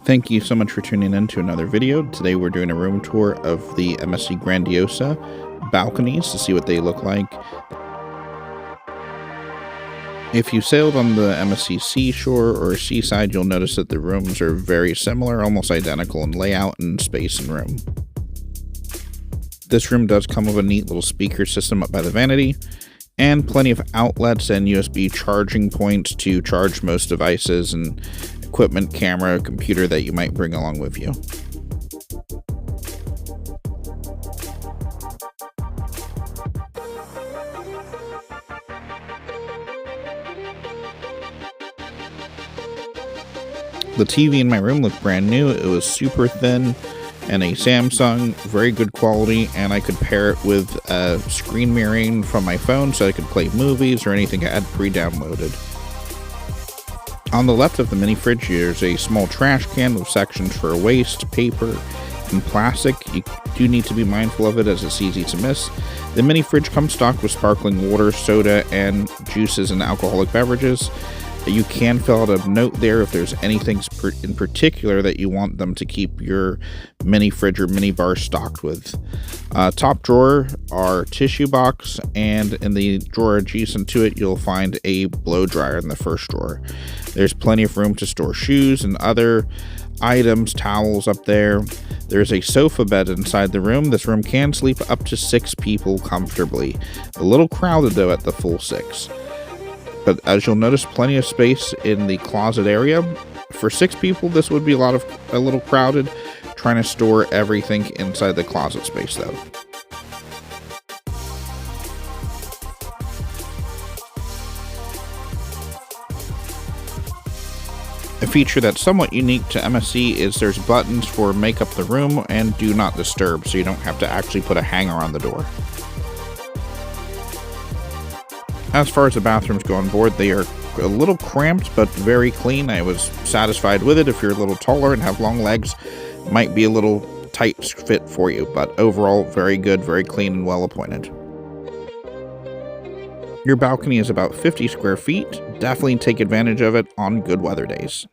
Thank you so much for tuning in to another video. Today we're doing a room tour of the MSC Grandiosa balconies to see what they look like. If you sailed on the MSC seashore or seaside, you'll notice that the rooms are very similar, almost identical in layout and space and room. This room does come with a neat little speaker system up by the vanity, and plenty of outlets and USB charging points to charge most devices and equipment, camera, computer that you might bring along with you. The TV in my room looked brand new. It was super thin and a Samsung, very good quality, and I could pair it with screen mirroring from my phone so I could play movies or anything I had pre-downloaded. On the left of the mini fridge, there's a small trash can with sections for waste, paper, and plastic. You do need to be mindful of it as it's easy to miss. The mini fridge comes stocked with sparkling water, soda, and juices and alcoholic beverages. You can fill out a note there if there's anything in particular that you want them to keep your mini fridge or mini bar stocked with. Top drawer are tissue box, and in the drawer adjacent to it, you'll find a blow dryer in the first drawer. There's plenty of room to store shoes and other items, towels up there. There's a sofa bed inside the room. This room can sleep up to 6 people comfortably. A little crowded though at the full 6. But as you'll notice, plenty of space in the closet area. For 6 people, this would be a little crowded, trying to store everything inside the closet space though. A feature that's somewhat unique to MSC is there's buttons for make up the room and do not disturb, so you don't have to actually put a hanger on the door. As far as the bathrooms go on board, they are a little cramped but very clean. I was satisfied with it. If you're a little taller and have long legs, it might be a little tight fit for you, but overall very good, very clean, and well appointed. Your balcony is about 50 square feet. Definitely take advantage of it on good weather days.